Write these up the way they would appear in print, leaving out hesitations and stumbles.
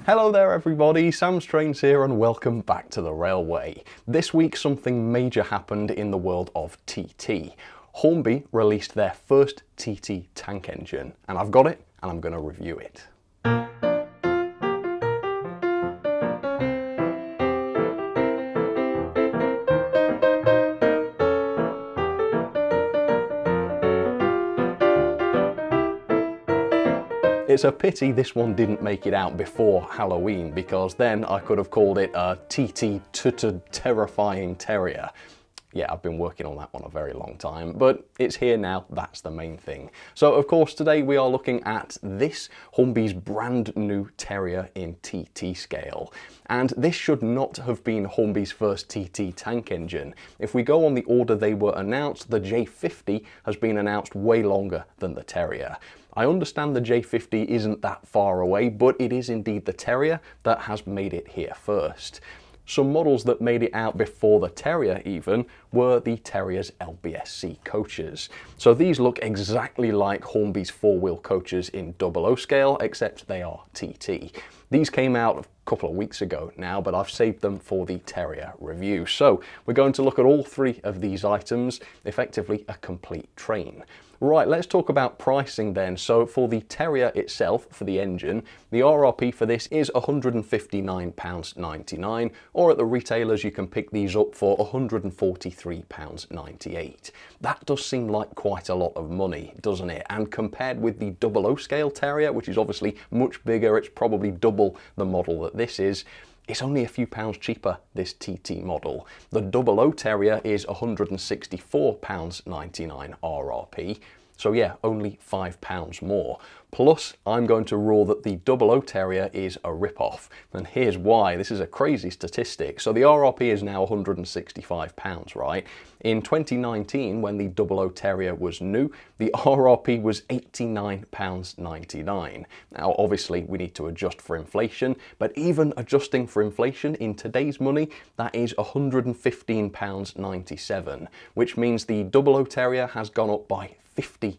Hello there everybody, Sam Strains here and welcome back to the Railway. This week something major happened in the world of TT. Hornby released their first TT tank engine and I've got it and I'm going to review it. It's a pity this one didn't make it out before Halloween, because then I could have called it a TT Terrifying Terrier. Yeah, I've been working on that one a very long time, but it's here now, that's the main thing. So of course today we are looking at this Hornby's brand new Terrier in TT scale. And this should not have been Hornby's first TT tank engine. If we go on the order they were announced, the J50 has been announced way longer than the Terrier. I understand the J50 isn't that far away, but it is indeed the Terrier that has made it here first. Some models that made it out before the Terrier even were the Terrier's LBSC coaches. So these look exactly like Hornby's four-wheel coaches in 00 scale, except they are TT. These came out a couple of weeks ago now, but I've saved them for the Terrier review. So we're going to look at all three of these items, effectively a complete train. Right, let's talk about pricing then. So for the Terrier itself, for the engine, the RRP for this is £159.99, or at the retailers you can pick these up for £143.98. That does seem like quite a lot of money, doesn't it? And compared with the 00 scale Terrier, which is obviously much bigger, it's probably double the model that this is, it's only a few pounds cheaper, this TT model. The 00 Terrier is £164.99 RRP. So yeah, only £5 more. Plus, I'm going to rule that the 00 Terrier is a rip-off. And here's why. This is a crazy statistic. So the RRP is now £165, right? In 2019, when the 00 Terrier was new, the RRP was £89.99. Now, obviously, we need to adjust for inflation, but even adjusting for inflation in today's money, that is £115.97, which means the 00 Terrier has gone up by £50.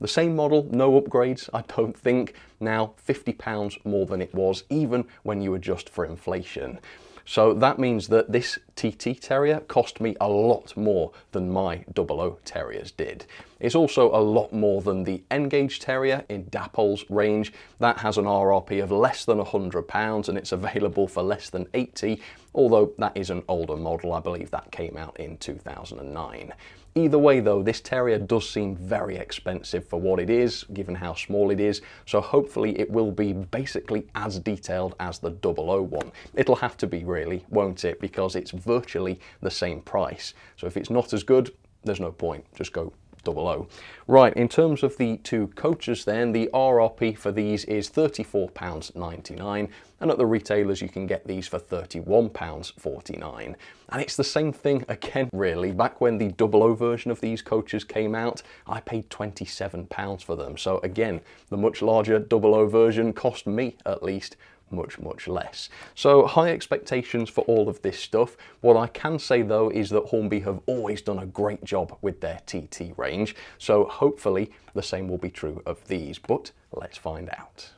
The same model, no upgrades, I don't think, now £50 more than it was, even when you adjust for inflation. So that means that this TT Terrier cost me a lot more than my 00 Terriers did. It's also a lot more than the N-Gauge Terrier in Dapol's range. That has an RRP of less than £100 and it's available for less than 80, although that is an older model. I believe that came out in 2009. Either way though, this Terrier does seem very expensive for what it is, given how small it is, so hopefully it will be basically as detailed as the 00 one. It'll have to be really, won't it, because it's virtually the same price. So if it's not as good, there's no point, just go 00. Right, in terms of the two coaches then, the RRP for these is £34.99 and at the retailers you can get these for £31.49. And it's the same thing again really. Back when the 00 version of these coaches came out, I paid £27 for them. So again, the much larger 00 version cost me at least much less. So high expectations for all of this stuff. What I can say though is that Hornby have always done a great job with their TT range, so hopefully the same will be true of these, but let's find out.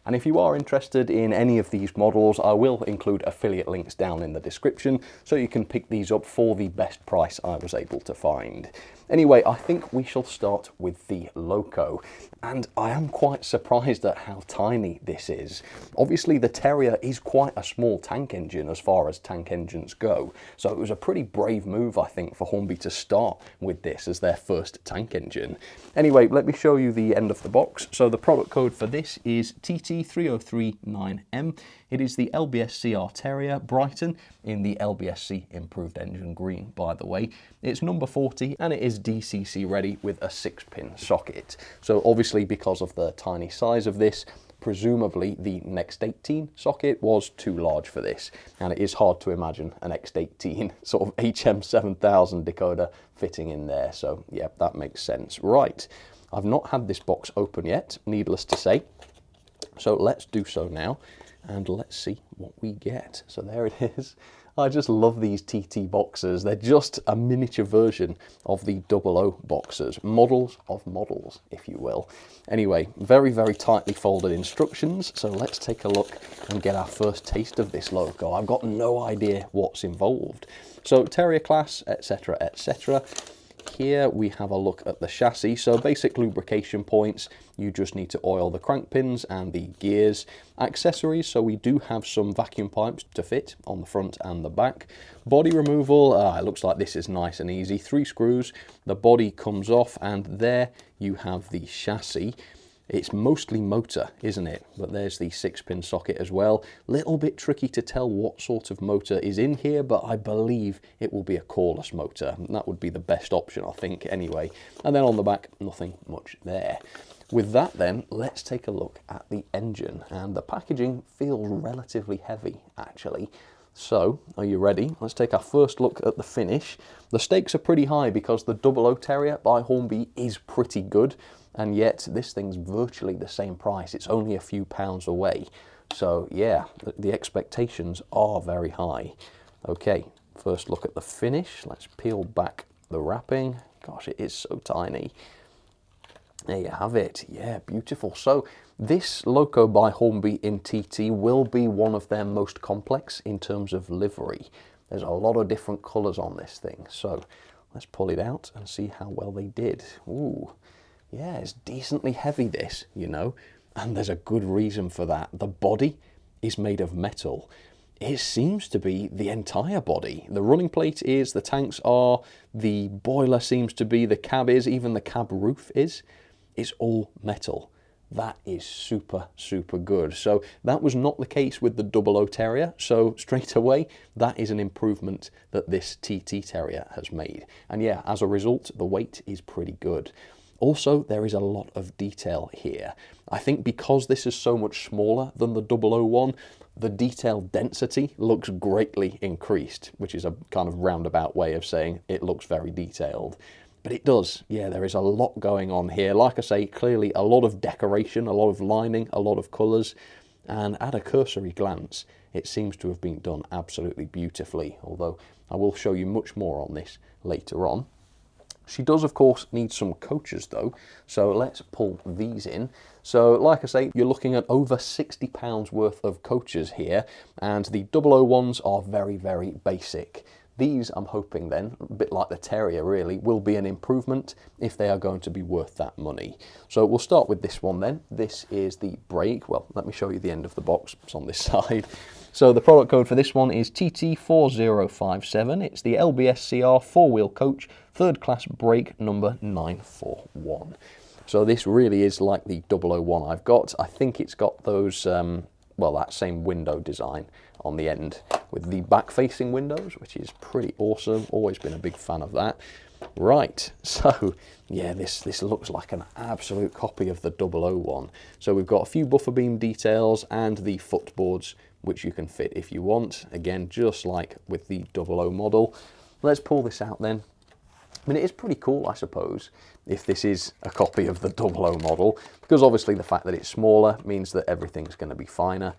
And if you are interested in any of these models, I will include affiliate links down in the description so you can pick these up for the best price I was able to find. Anyway, I think we shall start with the Loco, and I am quite surprised at how tiny this is. Obviously the Terrier is quite a small tank engine as far as tank engines go, so it was a pretty brave move I think for Hornby to start with this as their first tank engine. Anyway, let me show you the end of the box. So the product code for this is TT3039M. It is the LBSCR Terrier Brighton in the LBSC Improved Engine Green, by the way. It's number 40 and it is DCC ready with a 6-pin socket. So obviously because of the tiny size of this, presumably the Next 18 socket was too large for this, and it is hard to imagine an Next 18 sort of HM7000 decoder fitting in there, so yeah, that makes sense. Right, I've not had this box open yet, needless to say, so let's do so now and let's see what we get. So there it is. I just love these TT boxers. They're just a miniature version of the 00 boxers. Models of models, if you will. Anyway, very, very tightly folded instructions. So let's take a look and get our first taste of this Loco. I've got no idea what's involved. So Terrier class, etc., etc. Here we have a look at the chassis. So basic lubrication points, you just need to oil the crank pins and the gears. Accessories, so we do have some vacuum pipes to fit on the front and the back. Body removal, it looks like this is nice and easy. 3 screws, the body comes off, and there you have the chassis. It's mostly motor, isn't it? But there's the 6-pin socket as well. Little bit tricky to tell what sort of motor is in here, but I believe it will be a coreless motor. And that would be the best option, I think, anyway. And then on the back, nothing much there. With that then, let's take a look at the engine. And the packaging feels relatively heavy, actually. So, are you ready? Let's take our first look at the finish. The stakes are pretty high because the 00 Terrier by Hornby is pretty good. And yet this thing's virtually the same price. It's only a few pounds away. So yeah, the expectations are very high. Okay, first look at the finish. Let's peel back the wrapping. Gosh, it is so tiny. There you have it. Yeah, beautiful. So this Loco by Hornby in TT will be one of their most complex in terms of livery. There's a lot of different colours on this thing. So let's pull it out and see how well they did. Ooh. Yeah, it's decently heavy, this, you know, and there's a good reason for that. The body is made of metal. It seems to be the entire body. The running plate is, the tanks are, the boiler seems to be, the cab is, even the cab roof is. It's all metal. That is super, super good. So that was not the case with the 00 Terrier. So straight away, that is an improvement that this TT Terrier has made. And yeah, as a result, the weight is pretty good. Also, there is a lot of detail here. I think because this is so much smaller than the 001, the detail density looks greatly increased, which is a kind of roundabout way of saying it looks very detailed. But it does, yeah, there is a lot going on here. Like I say, clearly a lot of decoration, a lot of lining, a lot of colours, and at a cursory glance, it seems to have been done absolutely beautifully, although I will show you much more on this later on. She does, of course, need some coaches, though, so let's pull these in. So, like I say, you're looking at over £60 worth of coaches here, and the 001s are very, very basic. These, I'm hoping then, a bit like the Terrier really, will be an improvement if they are going to be worth that money. So we'll start with this one then. This is the brake. Well, let me show you the end of the box. It's on this side. So the product code for this one is TT4057. It's the LBS-CR 4-wheel coach, 3rd class brake number 941. So this really is like the 001 I've got. I think it's got those, well, that same window design on the end with the back-facing windows, which is pretty awesome. Always been a big fan of that. Right, so yeah, this looks like an absolute copy of the 001. So we've got a few buffer beam details and the footboards, which you can fit if you want. Again, just like with the 00 model. Let's pull this out then. I mean, it is pretty cool, I suppose, if this is a copy of the 00 model, because obviously the fact that it's smaller means that everything's going to be finer.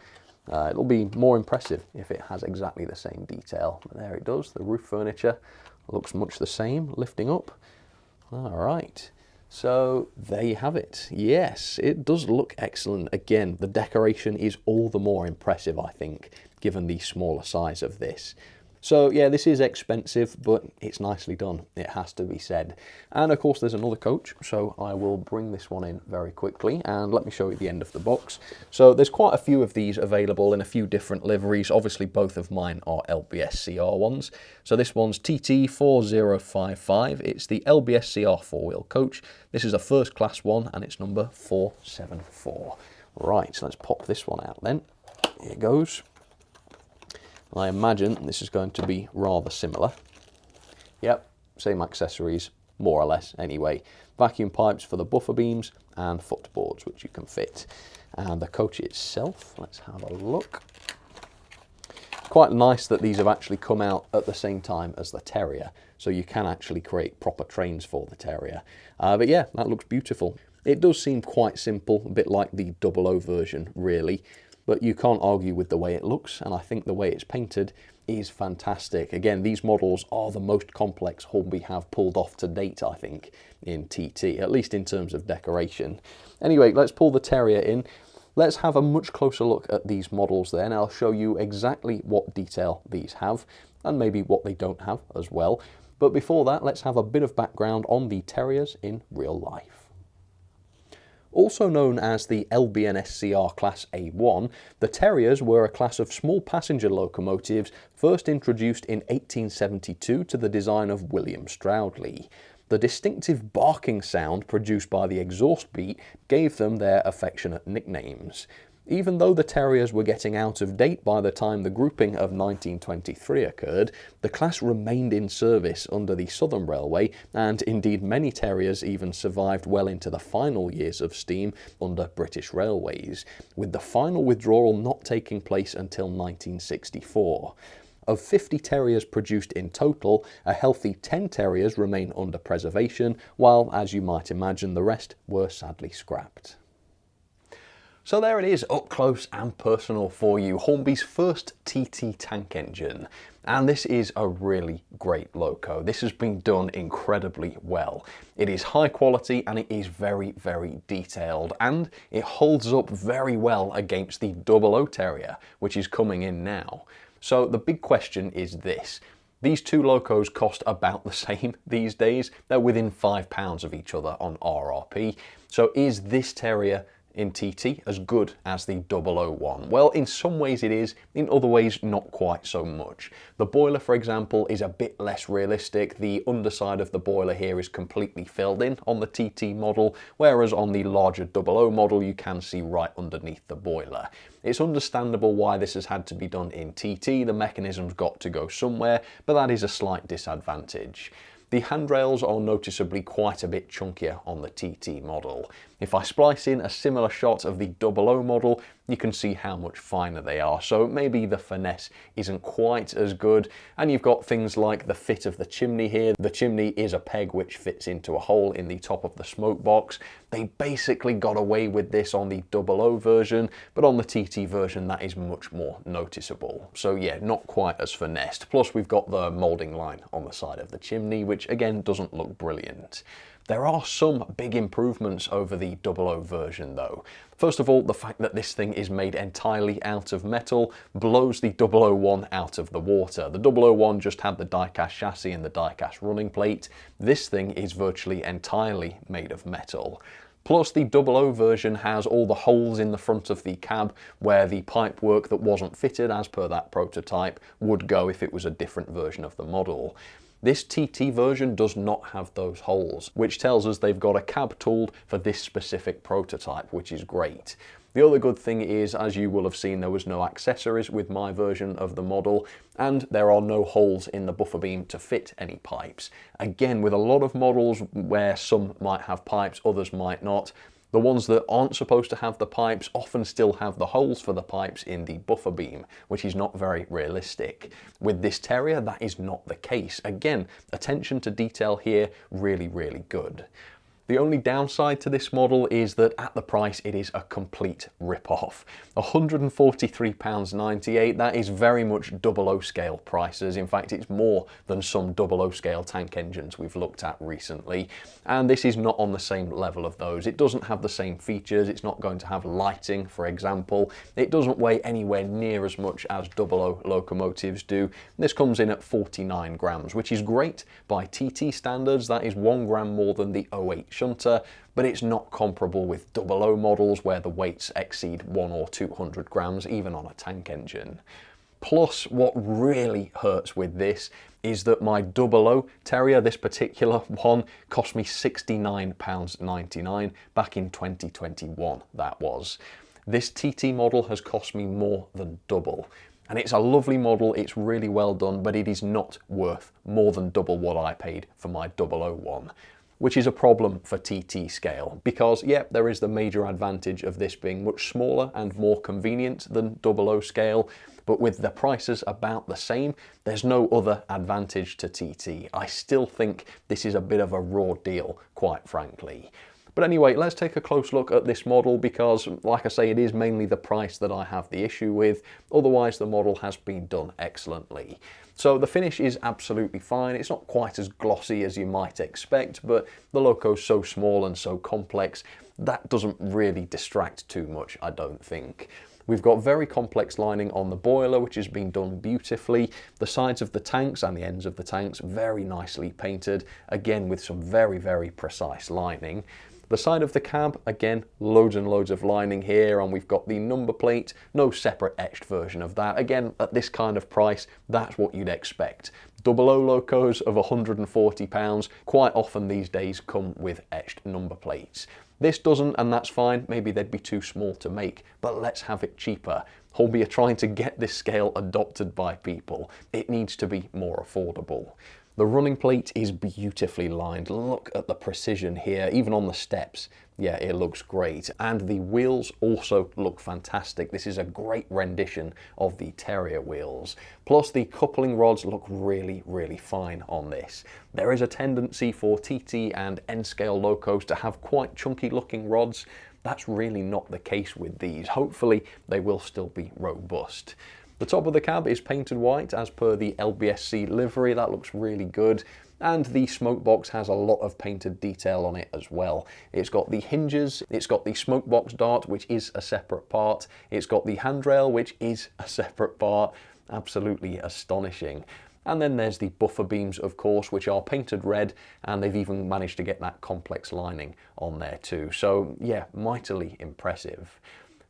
It'll be more impressive if it has exactly the same detail. But there it does. The roof furniture looks much the same, lifting up. All right. So there you have it. Yes, it does look excellent. Again, the decoration is all the more impressive, I think, given the smaller size of this. So yeah, this is expensive, but it's nicely done, it has to be said. And of course there's another coach, so I will bring this one in very quickly and let me show you the end of the box. So there's quite a few of these available in a few different liveries. Obviously both of mine are LBS-CR ones. So this one's TT4055. It's the LBS-CR 4-wheel coach. This is a 1st class one and it's number 474. Right, so let's pop this one out then. Here it goes. I imagine this is going to be rather similar. Yep, same accessories, more or less anyway. Vacuum pipes for the buffer beams and footboards, which you can fit. And the coach itself, let's have a look. Quite nice that these have actually come out at the same time as the Terrier, so you can actually create proper trains for the Terrier. But yeah, that looks beautiful. It does seem quite simple, a bit like the 00 version, really. But you can't argue with the way it looks, and I think the way it's painted is fantastic. Again, these models are the most complex Hornby have pulled off to date, I think, in TT, at least in terms of decoration. Anyway, let's pull the Terrier in. Let's have a much closer look at these models then. I'll show you exactly what detail these have and maybe what they don't have as well. But before that, let's have a bit of background on the Terriers in real life. Also known as the LBNSCR Class A1, the Terriers were a class of small passenger locomotives first introduced in 1872 to the design of William Stroudley. The distinctive barking sound produced by the exhaust beat gave them their affectionate nicknames. Even though the Terriers were getting out of date by the time the grouping of 1923 occurred, the class remained in service under the Southern Railway, and indeed many Terriers even survived well into the final years of steam under British Railways, with the final withdrawal not taking place until 1964. Of 50 Terriers produced in total, a healthy 10 Terriers remain under preservation, while, as you might imagine, the rest were sadly scrapped. So there it is, up close and personal for you, Hornby's first TT tank engine. And this is a really great loco. This has been done incredibly well. It is high quality and it is very, very detailed, and it holds up very well against the 00 Terrier, which is coming in now. So the big question is this. These two locos cost about the same these days. They're within £5 of each other on RRP. So is this Terrier in TT as good as the 001? Well, in some ways it is, in other ways not quite so much. The boiler, for example, is a bit less realistic. The underside of the boiler here is completely filled in on the TT model, whereas on the larger 00 model you can see right underneath the boiler. It's understandable why this has had to be done in TT. The mechanism's got to go somewhere, but that is a slight disadvantage. The handrails are noticeably quite a bit chunkier on the TT model. If I splice in a similar shot of the 00 model, you can see how much finer they are, so maybe the finesse isn't quite as good. And you've got things like the fit of the chimney here. The chimney is a peg which fits into a hole in the top of the smoke box. They basically got away with this on the 00 version, but on the TT version that is much more noticeable. So yeah, not quite as finessed. Plus we've got the moulding line on the side of the chimney, which again doesn't look brilliant. There are some big improvements over the 00 version though. First of all, the fact that this thing is made entirely out of metal blows the 001 out of the water. The 001 just had the die-cast chassis and the die-cast running plate. This thing is virtually entirely made of metal. Plus the 00 version has all the holes in the front of the cab where the pipework that wasn't fitted as per that prototype would go if it was a different version of the model. This TT version does not have those holes, which tells us they've got a cab tooled for this specific prototype, which is great. The other good thing is, as you will have seen, there was no accessories with my version of the model, and there are no holes in the buffer beam to fit any pipes. Again, with a lot of models where some might have pipes, others might not, the ones that aren't supposed to have the pipes often still have the holes for the pipes in the buffer beam, which is not very realistic. With this Terrier, that is not the case. Again, attention to detail here, really, really good. The only downside to this model is that at the price it is a complete rip-off. £143.98, that is very much 00 scale prices. In fact, it's more than some 00 scale tank engines we've looked at recently. And this is not on the same level of those. It doesn't have the same features. It's not going to have lighting, for example. It doesn't weigh anywhere near as much as 00 locomotives do. This comes in at 49 grams, which is great by TT standards. That is 1 gram more than the 08 shunter, but it's not comparable with 00 models where the weights exceed 100 or 200 grams, even on a tank engine. Plus, what really hurts with this is that my 00 Terrier, this particular one, cost me £69.99 back in 2021, that was. This TT model has cost me more than double. And it's a lovely model, it's really well done, but it is not worth more than double what I paid for my 001. Which is a problem for TT scale, because yeah, there is the major advantage of this being much smaller and more convenient than 00 scale, but with the prices about the same, there's no other advantage to TT. I still think this is a bit of a raw deal, quite frankly. But anyway, let's take a close look at this model because, like I say, it is mainly the price that I have the issue with. Otherwise, the model has been done excellently. So the finish is absolutely fine. It's not quite as glossy as you might expect, but the Loco's so small and so complex, that doesn't really distract too much, I don't think. We've got very complex lining on the boiler, which has been done beautifully. The sides of the tanks and the ends of the tanks, very nicely painted, again with some very, very precise lining. The side of the cab, again, loads and loads of lining here, and we've got the number plate, no separate etched version of that. Again, at this kind of price, that's what you'd expect. 00 Locos of £140 quite often these days come with etched number plates. This doesn't, and that's fine. Maybe they'd be too small to make, but let's have it cheaper. Hornby are trying to get this scale adopted by people. It needs to be more affordable. The running plate is beautifully lined. Look at the precision here, even on the steps. Yeah, it looks great. And the wheels also look fantastic. This is a great rendition of the Terrier wheels. Plus the coupling rods look really, really fine on this. There is a tendency for TT and N-scale Locos to have quite chunky looking rods. That's really not the case with these. Hopefully they will still be robust. The top of the cab is painted white as per the LBSC livery. That looks really good. And the smoke box has a lot of painted detail on it as well. It's got the hinges, it's got the smoke box dart, which is a separate part. It's got the handrail, which is a separate part. Absolutely astonishing. And then there's the buffer beams, of course, which are painted red, and they've even managed to get that complex lining on there too. So yeah, mightily impressive.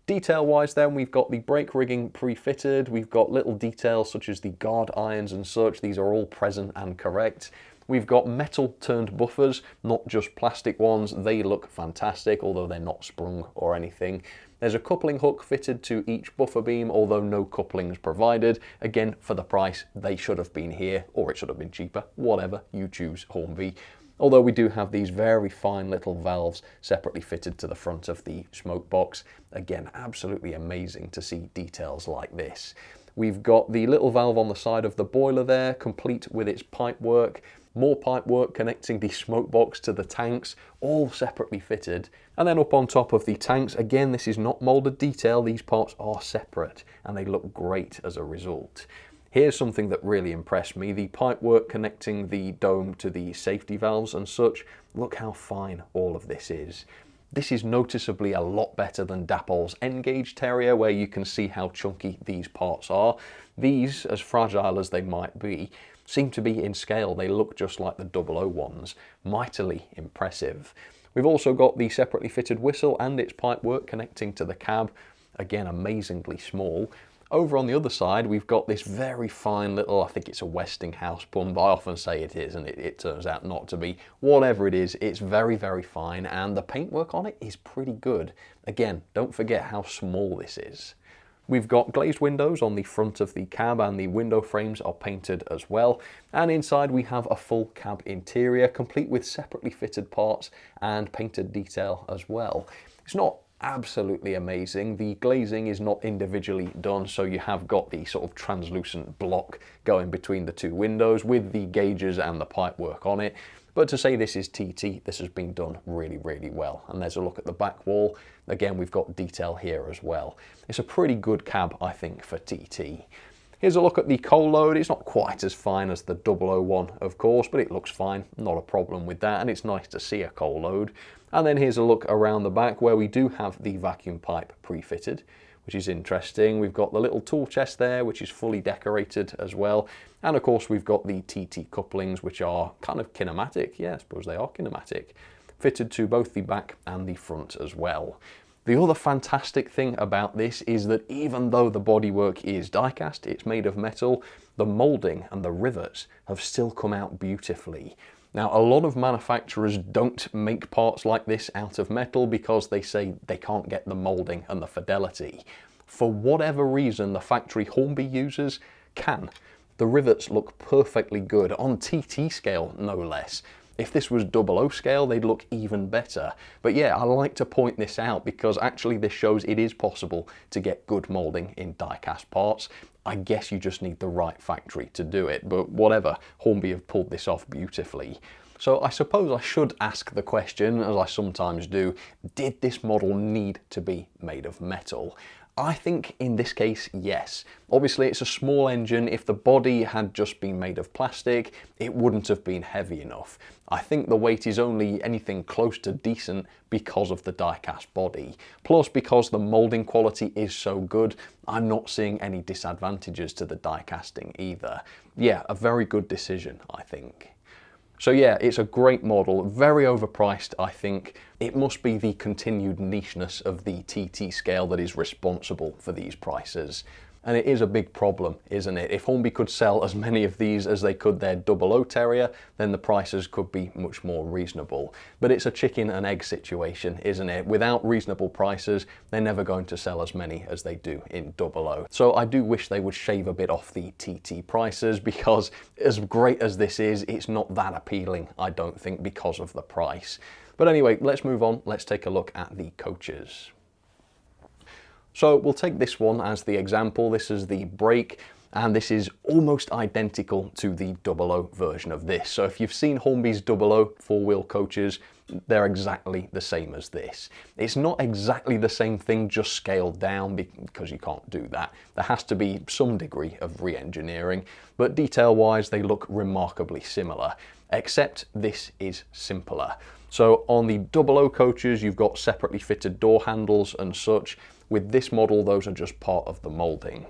Detail-wise then, we've got the brake rigging pre-fitted, we've got little details such as the guard irons and such, these are all present and correct. We've got metal turned buffers, not just plastic ones, they look fantastic, although they're not sprung or anything. There's a coupling hook fitted to each buffer beam, although no couplings provided. Again, for the price, they should have been here, or it should have been cheaper, whatever, you choose, Hornby. Although we do have these very fine little valves separately fitted to the front of the smoke box. Again, absolutely amazing to see details like this. We've got the little valve on the side of the boiler there, complete with its pipe work. More pipe work connecting the smoke box to the tanks, all separately fitted. And then up on top of the tanks, again, this is not molded detail, these parts are separate and they look great as a result. Here's something that really impressed me, the pipework connecting the dome to the safety valves and such. Look how fine all of this is. This is noticeably a lot better than Dapol's N-gauge Terrier, where you can see how chunky these parts are. These, as fragile as they might be, seem to be in scale. They look just like the 00 ones. Mightily impressive. We've also got the separately fitted whistle and its pipework connecting to the cab. Again, amazingly small. Over on the other side, we've got this very fine little, I think it's a Westinghouse pump, but I often say it is, and it turns out not to be. Whatever it is, it's very, very fine, and the paintwork on it is pretty good. Again, don't forget how small this is. We've got glazed windows on the front of the cab, and the window frames are painted as well. And inside we have a full cab interior, complete with separately fitted parts and painted detail as well. It's not absolutely amazing. The glazing is not individually done, so you have got the sort of translucent block going between the two windows with the gauges and the pipework on it. But to say this is TT, this has been done really, really well. And there's a look at the back wall. Again, we've got detail here as well. It's a pretty good cab, I think, for TT. Here's a look at the coal load. It's not quite as fine as the 001, of course, but it looks fine. Not a problem with that, and it's nice to see a coal load. And then here's a look around the back where we do have the vacuum pipe pre-fitted, which is interesting. We've got the little tool chest there, which is fully decorated as well. And of course, we've got the TT couplings, which are kind of kinematic. Yeah, I suppose they are kinematic. Fitted to both the back and the front as well. The other fantastic thing about this is that even though the bodywork is die-cast, it's made of metal, the moulding and the rivets have still come out beautifully. Now, a lot of manufacturers don't make parts like this out of metal because they say they can't get the moulding and the fidelity. For whatever reason, the factory Hornby uses can. The rivets look perfectly good, on TT scale no less. If this was 00 scale, they'd look even better. But yeah, I like to point this out because actually this shows it is possible to get good moulding in die-cast parts. I guess you just need the right factory to do it, but whatever, Hornby have pulled this off beautifully. So I suppose I should ask the question, as I sometimes do, did this model need to be made of metal? I think in this case, yes. Obviously it's a small engine. If the body had just been made of plastic, it wouldn't have been heavy enough. I think the weight is only anything close to decent because of the die-cast body. Plus, because the moulding quality is so good, I'm not seeing any disadvantages to the die casting either. Yeah, a very good decision, I think. So yeah, it's a great model, very overpriced I think. It must be the continued nicheness of the TT scale that is responsible for these prices. And it is a big problem, isn't it? If Hornby could sell as many of these as they could their 00 Terrier, then the prices could be much more reasonable. But it's a chicken and egg situation, isn't it? Without reasonable prices, they're never going to sell as many as they do in 00. So I do wish they would shave a bit off the TT prices, because as great as this is, it's not that appealing, I don't think, because of the price. But anyway, let's move on. Let's take a look at the coaches. So we'll take this one as the example. This is the brake, and this is almost identical to the 00 version of this. So if you've seen Hornby's 00 four-wheel coaches, they're exactly the same as this. It's not exactly the same thing, just scaled down, because you can't do that. There has to be some degree of re-engineering, but detail-wise, they look remarkably similar, except this is simpler. So on the 00 coaches, you've got separately fitted door handles and such. With this model, those are just part of the moulding.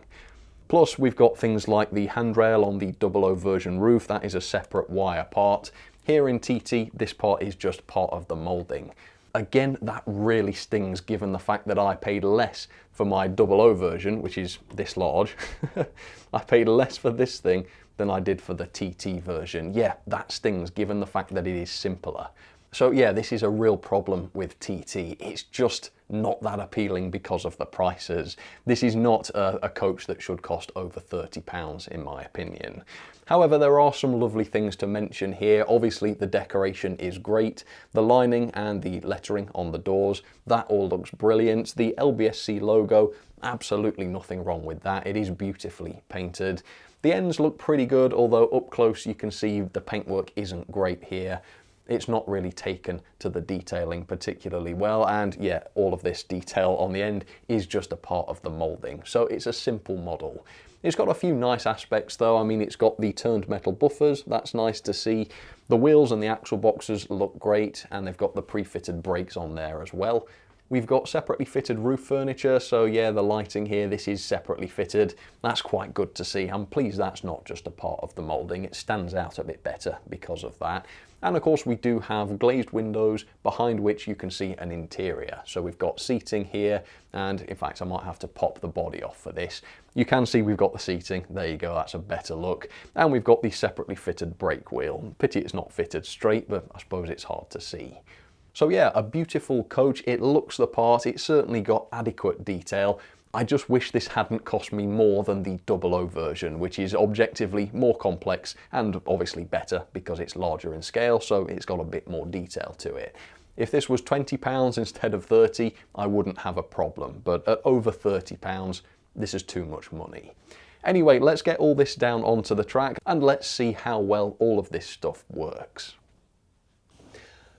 Plus, we've got things like the handrail on the 00 version roof. That is a separate wire part. Here in TT, this part is just part of the moulding. Again, that really stings given the fact that I paid less for my 00 version, which is this large. I paid less for this thing than I did for the TT version. Yeah, that stings given the fact that it is simpler. So yeah, this is a real problem with TT. It's just not that appealing because of the prices. This is not a coach that should cost over £30 in my opinion. However, there are some lovely things to mention here. Obviously the decoration is great. The lining and the lettering on the doors, that all looks brilliant. The LBSC logo, absolutely nothing wrong with that. It is beautifully painted. The ends look pretty good, although up close you can see the paintwork isn't great here. It's not really taken to the detailing particularly well, and yeah, all of this detail on the end is just a part of the moulding. So it's a simple model. It's got a few nice aspects though. I mean, it's got the turned metal buffers, that's nice to see. The wheels and the axle boxes look great, and they've got the pre-fitted brakes on there as well. We've got separately fitted roof furniture, so yeah, the lighting here, this is separately fitted. That's quite good to see. I'm pleased that's not just a part of the moulding. It stands out a bit better because of that. And of course we do have glazed windows behind which you can see an interior. So we've got seating here, and in fact I might have to pop the body off for this. You can see we've got the seating, there you go, that's a better look. And we've got the separately fitted brake wheel. Pity it's not fitted straight, but I suppose it's hard to see. So yeah, a beautiful coach. It looks the part, it's certainly got adequate detail. I just wish this hadn't cost me more than the 00 version, which is objectively more complex and obviously better because it's larger in scale, so it's got a bit more detail to it. If this was £20 instead of 30, I wouldn't have a problem, but at over £30, this is too much money. Anyway, let's get all this down onto the track and let's see how well all of this stuff works.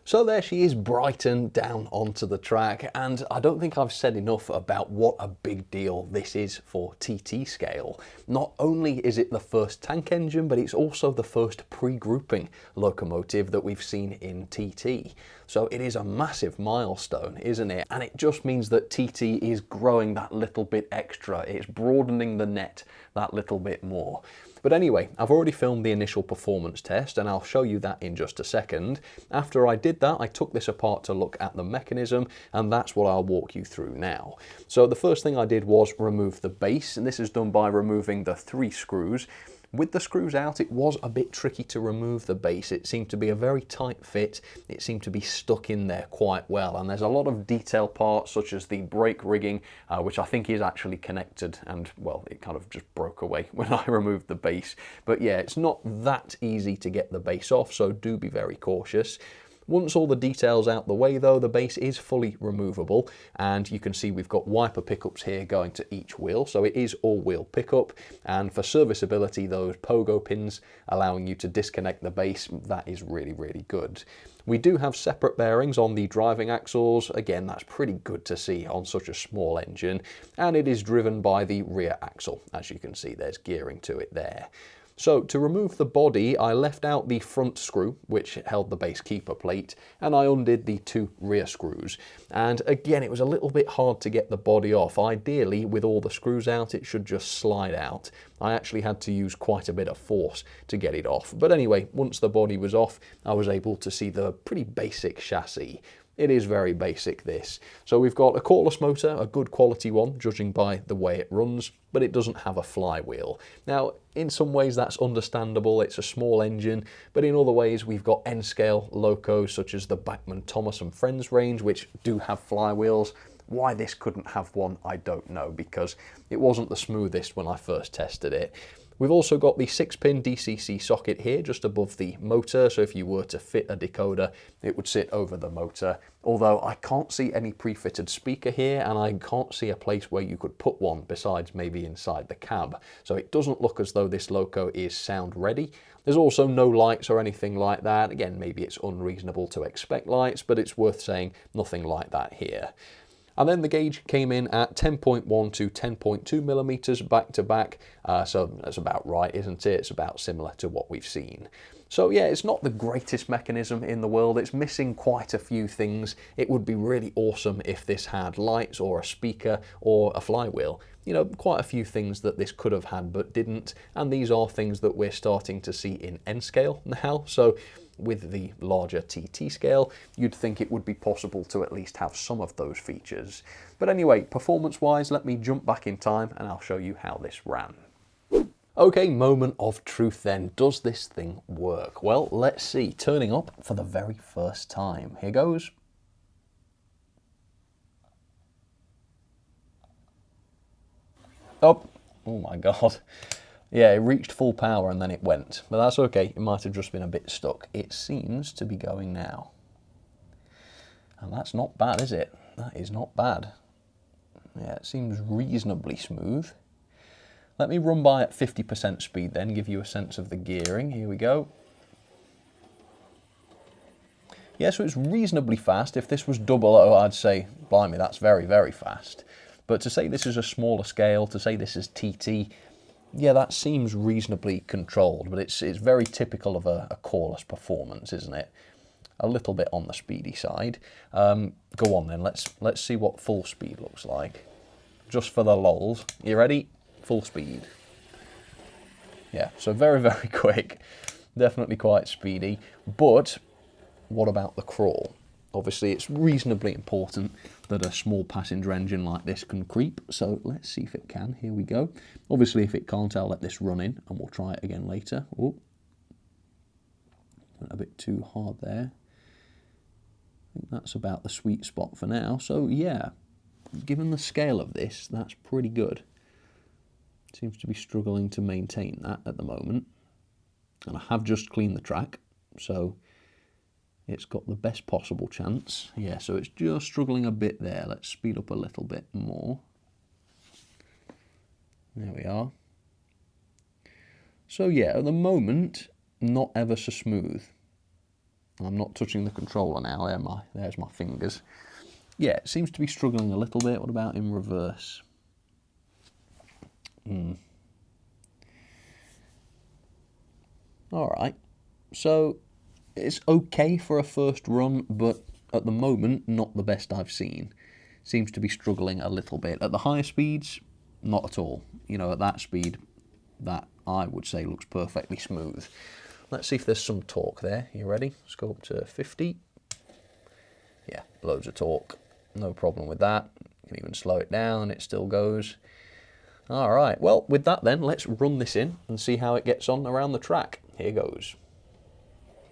So there she is, Brighton, down onto the track, and I don't think I've said enough about what a big deal this is for TT scale. Not only is it the first tank engine, but it's also the first pre-grouping locomotive that we've seen in TT. So it is a massive milestone, isn't it? And it just means that TT is growing that little bit extra. It's broadening the net that little bit more. But anyway, I've already filmed the initial performance test and I'll show you that in just a second. After I did that, I took this apart to look at the mechanism, and that's what I'll walk you through now. So the first thing I did was remove the base, and this is done by removing the 3 screws. With the screws out, it was a bit tricky to remove the base. It seemed to be a very tight fit. It seemed to be stuck in there quite well. And there's a lot of detail parts, such as the brake rigging, which I think is actually connected. And well, it kind of just broke away when I removed the base. But yeah, it's not that easy to get the base off, so do be very cautious. Once all the details out the way though, the base is fully removable, and you can see we've got wiper pickups here going to each wheel, so it is all-wheel pickup, and for serviceability, those pogo pins allowing you to disconnect the base, that is really, really good. We do have separate bearings on the driving axles. Again, that's pretty good to see on such a small engine, and it is driven by the rear axle. As you can see, there's gearing to it there. So to remove the body, I left out the front screw, which held the base keeper plate, and I undid the 2 rear screws. And again, it was a little bit hard to get the body off. Ideally, with all the screws out, it should just slide out. I actually had to use quite a bit of force to get it off. But anyway, once the body was off, I was able to see the pretty basic chassis. It is very basic, this. So we've got a cordless motor, a good quality one, judging by the way it runs, but it doesn't have a flywheel. Now, in some ways that's understandable, it's a small engine, but in other ways we've got N-scale locos such as the Bachmann Thomas and Friends range, which do have flywheels. Why this couldn't have one, I don't know, because it wasn't the smoothest when I first tested it. We've also got the 6-pin DCC socket here just above the motor, so if you were to fit a decoder, it would sit over the motor. Although I can't see any pre-fitted speaker here, and I can't see a place where you could put one besides maybe inside the cab. So it doesn't look as though this Loco is sound ready. There's also no lights or anything like that. Again, maybe it's unreasonable to expect lights, but it's worth saying nothing like that here. And then the gauge came in at 10.1 to 10.2 millimeters back to back, so that's about right, isn't it? It's about similar to what we've seen. So yeah, it's not the greatest mechanism in the world. It's missing quite a few things. It would be really awesome if this had lights or a speaker or a flywheel. You know, quite a few things that this could have had but didn't, and these are things that we're starting to see in N-scale now. So with the larger TT scale, you'd think it would be possible to at least have some of those features. But anyway, performance-wise, let me jump back in time and I'll show you how this ran. Okay, moment of truth then. Does this thing work? Well, let's see. Turning up for the very first time. Here goes. Oh my God. Yeah, it reached full power and then it went. But that's okay, it might have just been a bit stuck. It seems to be going now. And that's not bad, is it? That is not bad. Yeah, it seems reasonably smooth. Let me run by at 50% speed then, give you a sense of the gearing. Here we go. Yeah, so it's reasonably fast. If this was 00, I'd say, blimey, that's very, very fast. But to say this is a smaller scale, to say this is TT, yeah, that seems reasonably controlled, but it's very typical of a coreless performance, isn't it? A little bit on the speedy side. Go on then, let's see what full speed looks like. Just for the lols. You ready? Full speed. Yeah, so very, very quick. Definitely quite speedy. But what about the crawl? Obviously, it's reasonably important that a small passenger engine like this can creep, so let's see if it can. Here we go. Obviously, if it can't, I'll let this run in, and we'll try it again later. Oh, a bit too hard there. I think that's about the sweet spot for now. So, yeah, given the scale of this, that's pretty good. Seems to be struggling to maintain that at the moment. And I have just cleaned the track, so it's got the best possible chance. Yeah, so it's just struggling a bit there. Let's speed up a little bit more. There we are. So yeah, at the moment, not ever so smooth. I'm not touching the controller now. There's my fingers. Yeah, it seems to be struggling a little bit. What about in reverse? All right. So it's okay for a first run, but at the moment, not the best I've seen. Seems to be struggling a little bit. At the higher speeds, not at all. You know, at that speed, that I would say looks perfectly smooth. Let's see if there's some torque there. You ready? Let's go up to 50. Yeah, loads of torque. No problem with that. You can even slow it down, it still goes. All right, well, with that then, let's run this in and see how it gets on around the track. Here goes.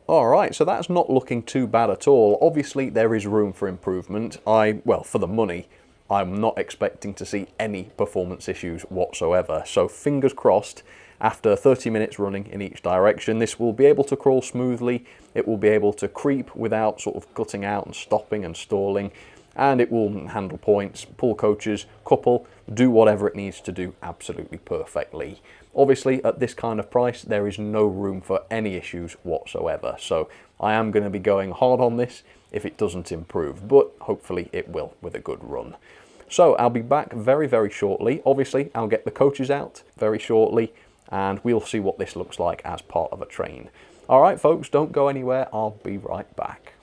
All right, so that's not looking too bad at all. Obviously, there is room for improvement. Well, for the money, I'm not expecting to see any performance issues whatsoever. So fingers crossed, after 30 minutes running in each direction, this will be able to crawl smoothly, it will be able to creep without sort of cutting out and stopping and stalling, and it will handle points, pull coaches, couple, do whatever it needs to do absolutely perfectly. Obviously, at this kind of price, there is no room for any issues whatsoever. So I am going to be going hard on this if it doesn't improve, but hopefully it will with a good run. So I'll be back very, very shortly. Obviously, I'll get the coaches out very shortly, and we'll see what this looks like as part of a train. All right, folks, don't go anywhere. I'll be right back.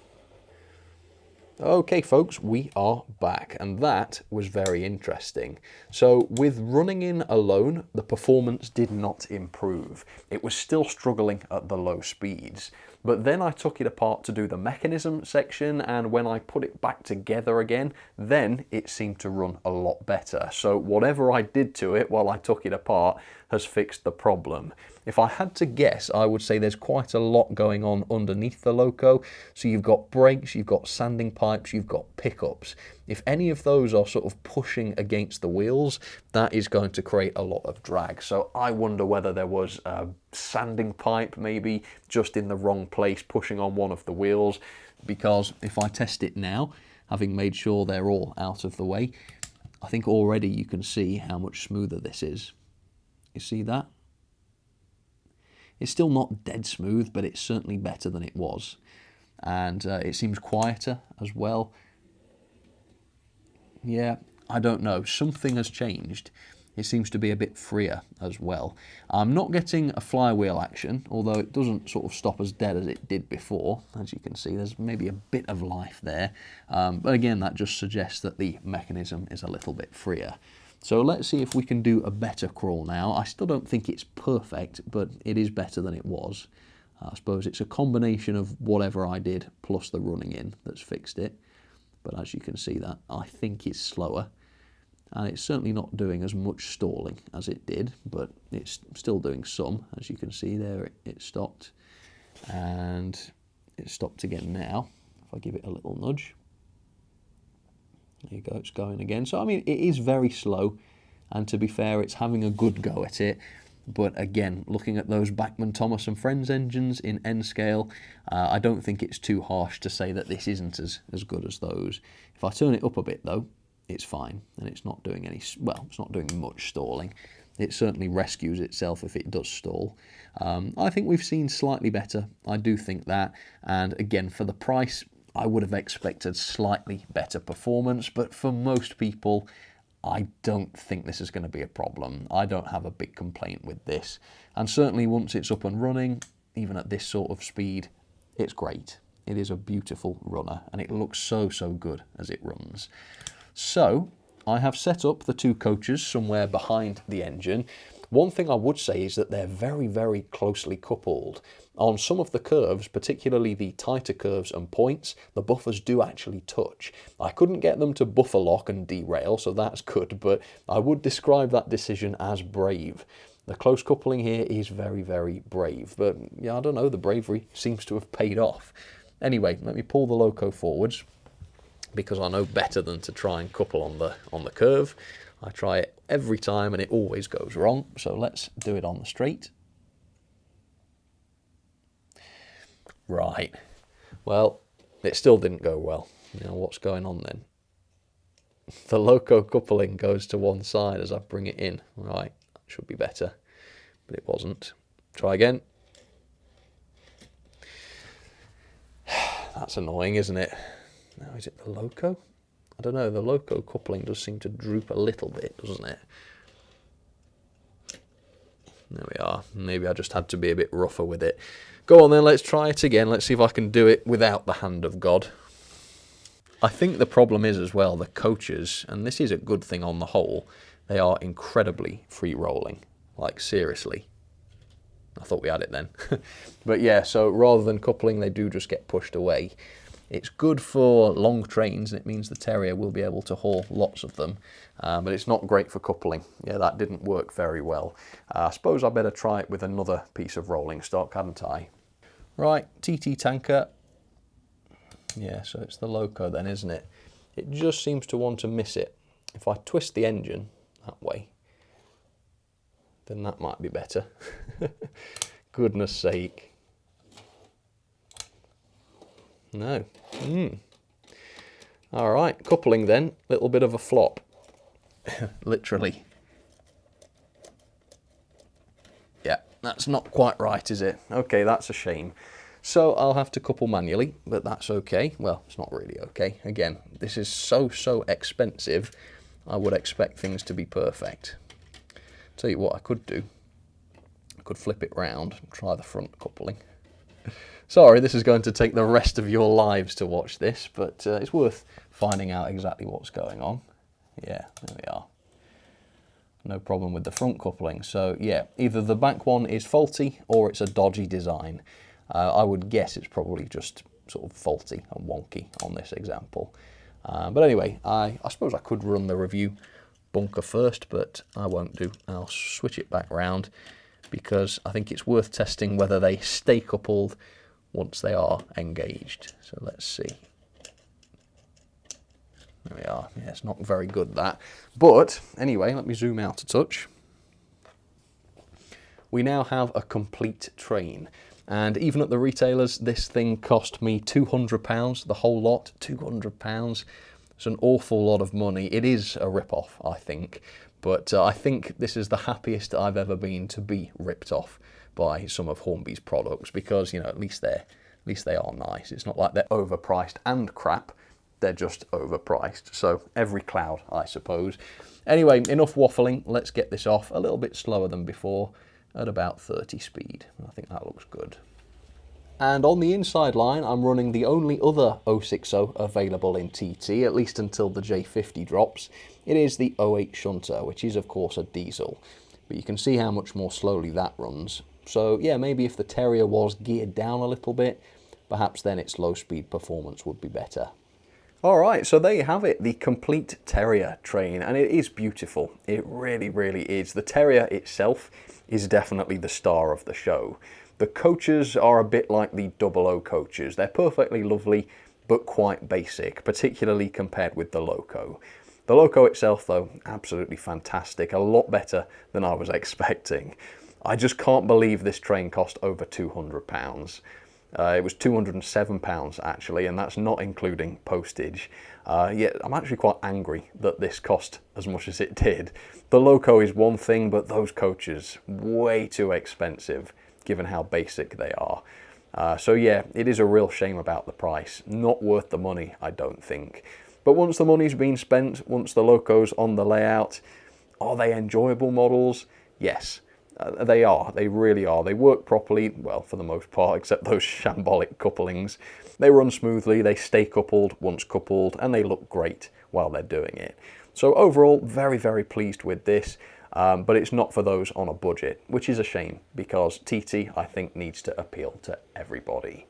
Okay folks, we are back, and that was very interesting. So with running in alone, the performance did not improve. It was still struggling at the low speeds. But then I took it apart to do the mechanism section, and when I put it back together again, then it seemed to run a lot better. So whatever I did to it while I took it apart has fixed the problem. If I had to guess, I would say there's quite a lot going on underneath the Loco. So you've got brakes, you've got sanding pipes, you've got pickups. If any of those are sort of pushing against the wheels, that is going to create a lot of drag. So I wonder whether there was a sanding pipe maybe just in the wrong place pushing on one of the wheels, because if I test it now, having made sure they're all out of the way, I think already you can see how much smoother this is. You see that? It's still not dead smooth, but it's certainly better than it was. And it seems quieter as well. Yeah, I don't know. Something has changed. It seems to be a bit freer as well. I'm not getting a flywheel action, although it doesn't sort of stop as dead as it did before. As you can see, there's maybe a bit of life there. But again, that just suggests that the mechanism is a little bit freer. So let's see if we can do a better crawl now. I still don't think it's perfect, but it is better than it was. I suppose it's a combination of whatever I did plus the running in that's fixed it. But as you can see, that I think is slower. And it's certainly not doing as much stalling as it did, but it's still doing some. As you can see there, it stopped. And it stopped again now, if I give it a little nudge. There you go, it's going again. So, I mean, it is very slow. And to be fair, it's having a good go at it. But again, looking at those Bachmann Thomas and Friends engines in N scale, I don't think it's too harsh to say that this isn't as good as those. If I turn it up a bit though, it's fine, and it's not doing any, well, it's not doing much stalling. It certainly rescues itself if it does stall. I think we've seen slightly better, I do think that, and again, for the price, I would have expected slightly better performance, but for most people, I don't think this is going to be a problem. I don't have a big complaint with this. And certainly once it's up and running, even at this sort of speed, it's great. It is a beautiful runner, and it looks so, so good as it runs. So I have set up the two coaches somewhere behind the engine. One thing I would say is that they're very, very closely coupled. On some of the curves, particularly the tighter curves and points, the buffers do actually touch. I couldn't get them to buffer lock and derail, so that's good, but I would describe that decision as brave. The close coupling here is very, very brave, but yeah, I don't know, the bravery seems to have paid off. Anyway, let me pull the Loco forwards, because I know better than to try and couple on the curve. I try it every time and it always goes wrong, so let's do it on the straight. Right, well, it still didn't go well. Now what's going on then? The Loco coupling goes to one side as I bring it in. Right, that should be better, but it wasn't. Try again. That's annoying, isn't it? Now, is it the Loco? I don't know, the Loco coupling does seem to droop a little bit, doesn't it? There we are. Maybe I just had to be a bit rougher with it. Go on then, let's try it again. Let's see if I can do it without the hand of God. I think the problem is as well, the coaches, and this is a good thing on the whole, they are incredibly free rolling. Like, seriously. I thought we had it then. But yeah, so rather than coupling, they do just get pushed away. It's good for long trains, and it means the Terrier will be able to haul lots of them, but it's not great for coupling. Yeah, that didn't work very well. I suppose I better try it with another piece of rolling stock, hadn't I? Right, TT tanker. Yeah, so it's the Loco then, isn't it? It just seems to want to miss it. If I twist the engine that way, then that might be better. Goodness sake. No. All right, coupling then, little bit of a flop. Literally. Yeah, that's not quite right, is it? Okay, that's a shame. So I'll have to couple manually, but that's okay. Well, it's not really okay. Again, this is so expensive, I would expect things to be perfect. Tell you what I could do. I could flip it round and try the front coupling. Sorry, this is going to take the rest of your lives to watch this, but it's worth finding out exactly what's going on. Yeah, there we are. No problem with the front coupling. So yeah, either the back one is faulty or it's a dodgy design. I would guess it's probably just sort of faulty and wonky on this example. But anyway, I suppose I could run the review bunker first, but I won't do. I'll switch it back round because I think it's worth testing whether they stay coupled once they are engaged. So let's see. There we are. Yeah, it's not very good, that. But anyway, let me zoom out a touch. We now have a complete train. And even at the retailers, this thing cost me £200, the whole lot, £200. It's an awful lot of money. It is a rip-off, I think. But I think this is the happiest I've ever been to be ripped off by some of Hornby's products because, you know, at least they are nice. It's not like they're overpriced and crap. They're just overpriced. So every cloud, I suppose. Anyway, enough waffling. Let's get this off a little bit slower than before at about 30 speed. I think that looks good. And on the inside line, I'm running the only other 060 available in TT, at least until the J50 drops. It is the 08 Shunter, which is of course a diesel. But you can see how much more slowly that runs. So yeah, maybe if the Terrier was geared down a little bit, perhaps then its low speed performance would be better. Alright, so there you have it, the complete Terrier train, and it is beautiful. It really, really is. The Terrier itself is definitely the star of the show. The coaches are a bit like the 00 coaches. They're perfectly lovely, but quite basic, particularly compared with the Loco. The Loco itself, though, absolutely fantastic, a lot better than I was expecting. I just can't believe this train cost over £200. It was £207 actually, and that's not including postage. Yet I'm actually quite angry that this cost as much as it did. The Loco is one thing, but those coaches, way too expensive given how basic they are. So yeah, it is a real shame about the price. Not worth the money, I don't think. But once the money's been spent, once the Loco's on the layout, are they enjoyable models? Yes. They are, they really are. They work properly, well, for the most part, except those shambolic couplings. They run smoothly, they stay coupled once coupled, and they look great while they're doing it. So overall, very, very pleased with this, but it's not for those on a budget, which is a shame, because TT, I think, needs to appeal to everybody.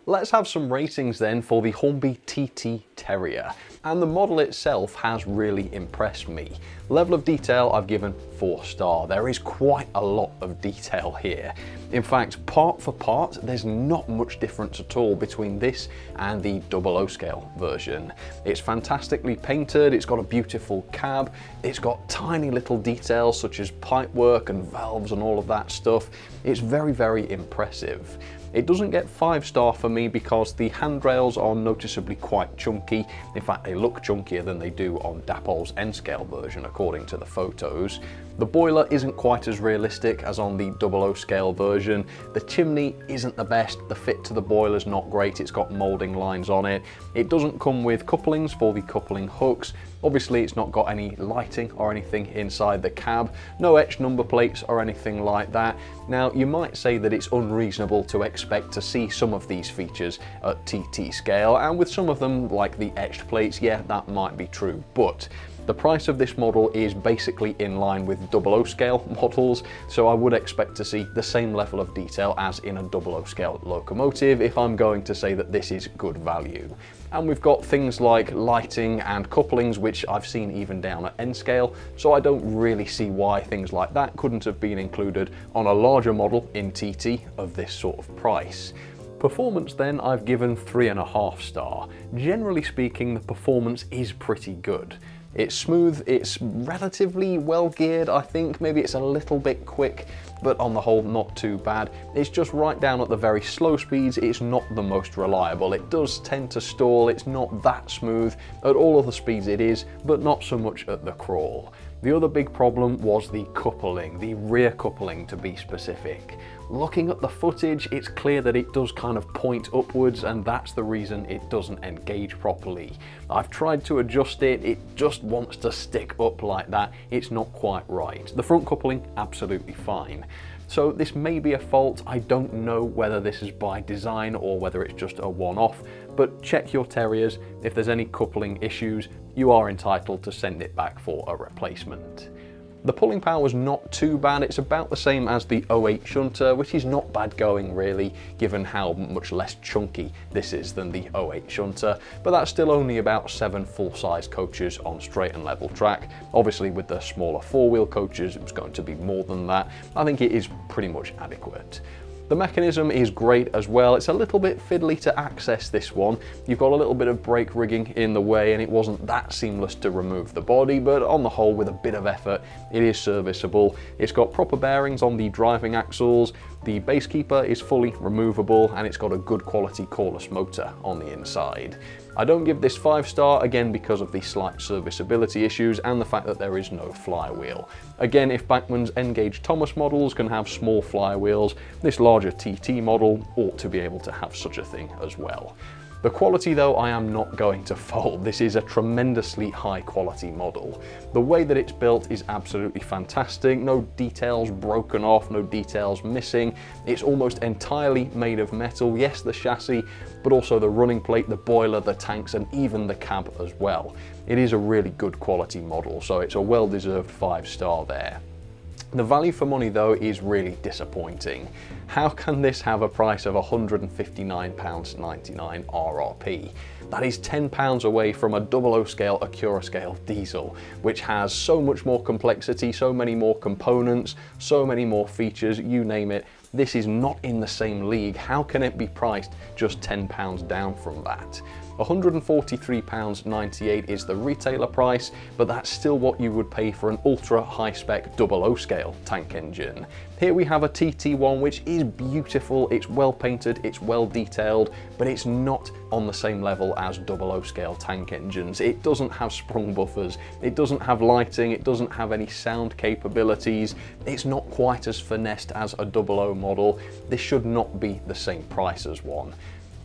Let's have some ratings then for the Hornby TT Terrier. And the model itself has really impressed me. Level of detail I've given 4-star. There is quite a lot of detail here. In fact, part for part, there's not much difference at all between this and the 00 scale version. It's fantastically painted, it's got a beautiful cab, it's got tiny little details such as pipework and valves and all of that stuff. It's very, very impressive. It doesn't get 5-star for me because the handrails are noticeably quite chunky. In fact, they look chunkier than they do on Dapol's N-scale version, according to the photos. The boiler isn't quite as realistic as on the 00 scale version. The chimney isn't the best. The fit to the boiler's not great. It's got moulding lines on it. It doesn't come with couplings for the coupling hooks. Obviously, it's not got any lighting or anything inside the cab. No etched number plates or anything like that. Now, you might say that it's unreasonable to expect to see some of these features at TT scale, and with some of them, like the etched plates, yeah, that might be true, but the price of this model is basically in line with 00 scale models, so I would expect to see the same level of detail as in a 00 scale locomotive if I'm going to say that this is good value. And we've got things like lighting and couplings, which I've seen even down at N scale, so I don't really see why things like that couldn't have been included on a larger model in TT of this sort of price. Performance then, I've given 3.5 star. Generally speaking, the performance is pretty good. It's smooth, it's relatively well geared, I think. Maybe it's a little bit quick, but on the whole, not too bad. It's just right down at the very slow speeds, it's not the most reliable. It does tend to stall, it's not that smooth. At all other speeds it is, but not so much at the crawl. The other big problem was the coupling, the rear coupling to be specific. Looking at the footage, it's clear that it does kind of point upwards, and that's the reason it doesn't engage properly. I've tried to adjust it, it just wants to stick up like that. It's not quite right. The front coupling, absolutely fine. So this may be a fault. I don't know whether this is by design or whether it's just a one-off, but check your Terriers. If there's any coupling issues, you are entitled to send it back for a replacement. The pulling power was not too bad. It's about the same as the 08 shunter, which is not bad going really, given how much less chunky this is than the 08 shunter, but that's still only about 7 full-size coaches on straight and level track. Obviously with the smaller 4-wheel coaches, it's going to be more than that. I think it is pretty much adequate. The mechanism is great as well. It's a little bit fiddly to access this one. You've got a little bit of brake rigging in the way and it wasn't that seamless to remove the body, but on the whole, with a bit of effort, it is serviceable. It's got proper bearings on the driving axles, the base keeper is fully removable, and it's got a good quality cordless motor on the inside. I don't give this 5 star, again because of the slight serviceability issues and the fact that there is no flywheel. Again, if Bachmann's N-Gauge Thomas models can have small flywheels, this larger TT model ought to be able to have such a thing as well. The quality though, I am not going to fault. This is a tremendously high quality model. The way that it's built is absolutely fantastic. No details broken off, no details missing. It's almost entirely made of metal. Yes, the chassis, but also the running plate, the boiler, the tanks, and even the cab as well. It is a really good quality model, so it's a well-deserved 5 star there. The value for money though is really disappointing. How can this have a price of £159.99 RRP? That is £10 away from a 00 scale Acura scale diesel, which has so much more complexity, so many more components, so many more features, you name it. This is not in the same league. How can it be priced just £10 down from that? £143.98 is the retailer price, but that's still what you would pay for an ultra high spec 00 scale tank engine. Here we have a TT1 which is beautiful, it's well painted, it's well detailed, but it's not on the same level as 00 scale tank engines. It doesn't have sprung buffers, it doesn't have lighting, it doesn't have any sound capabilities, it's not quite as finessed as a 00 model. This should not be the same price as one.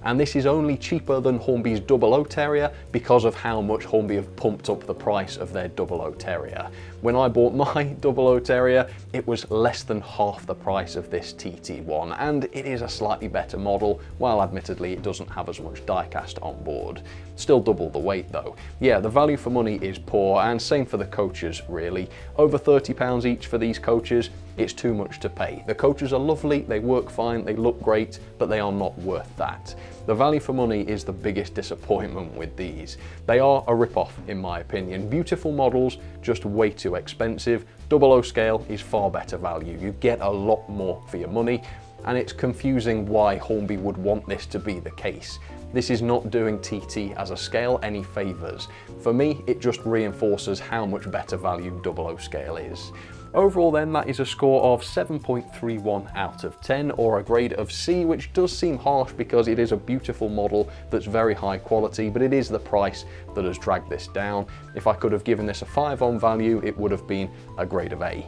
And this is only cheaper than Hornby's 00 Terrier because of how much Hornby have pumped up the price of their 00 Terrier. When I bought my 00 Terrier, it was less than half the price of this TT1, and it is a slightly better model, while admittedly it doesn't have as much diecast on board. Still double the weight though. Yeah, the value for money is poor, and same for the coaches really. Over £30 each for these coaches, it's too much to pay. The coaches are lovely, they work fine, they look great, but they are not worth that. The value for money is the biggest disappointment with these. They are a rip-off in my opinion. Beautiful models, just way too expensive. 00 scale is far better value. You get a lot more for your money, and it's confusing why Hornby would want this to be the case. This is not doing TT as a scale any favours. For me, it just reinforces how much better value 00 scale is. Overall then, that is a score of 7.31 out of 10, or a grade of C, which does seem harsh because it is a beautiful model that's very high quality, but it is the price that has dragged this down. If I could have given this a 5 on value, it would have been a grade of A.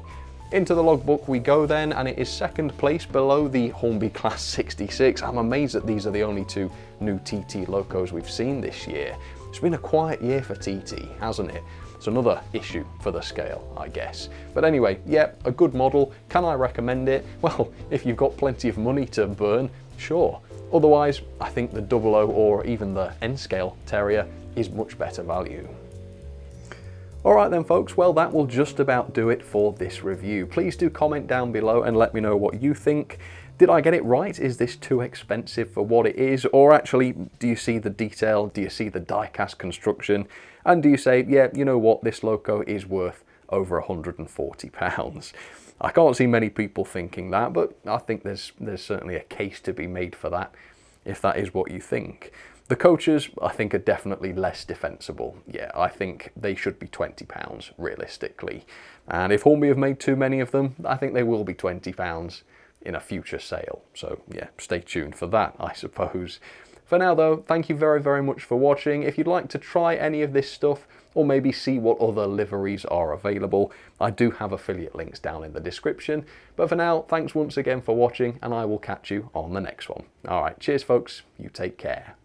Into the logbook we go then, and it is second place below the Hornby Class 66. I'm amazed that these are the only 2 new TT Locos we've seen this year. It's been a quiet year for TT, hasn't it? It's another issue for the scale, I guess. But anyway, yeah, a good model. Can I recommend it? Well, if you've got plenty of money to burn, sure. Otherwise, I think the 00 or even the N-scale Terrier is much better value. Alright then folks, well that will just about do it for this review. Please do comment down below and let me know what you think. Did I get it right? Is this too expensive for what it is? Or actually, do you see the detail? Do you see the die-cast construction? And do you say, yeah, you know what, this Loco is worth over £140? I can't see many people thinking that, but I think there's certainly a case to be made for that. if that is what you think. The coaches, I think, are definitely less defensible. Yeah, I think they should be £20 realistically. And if Hornby have made too many of them, I think they will be £20 in a future sale. So yeah, stay tuned for that, I suppose. For now though, thank you very, very much for watching. If you'd like to try any of this stuff, or maybe see what other liveries are available, I do have affiliate links down in the description. But for now, thanks once again for watching, and I will catch you on the next one. Alright, cheers folks, you take care.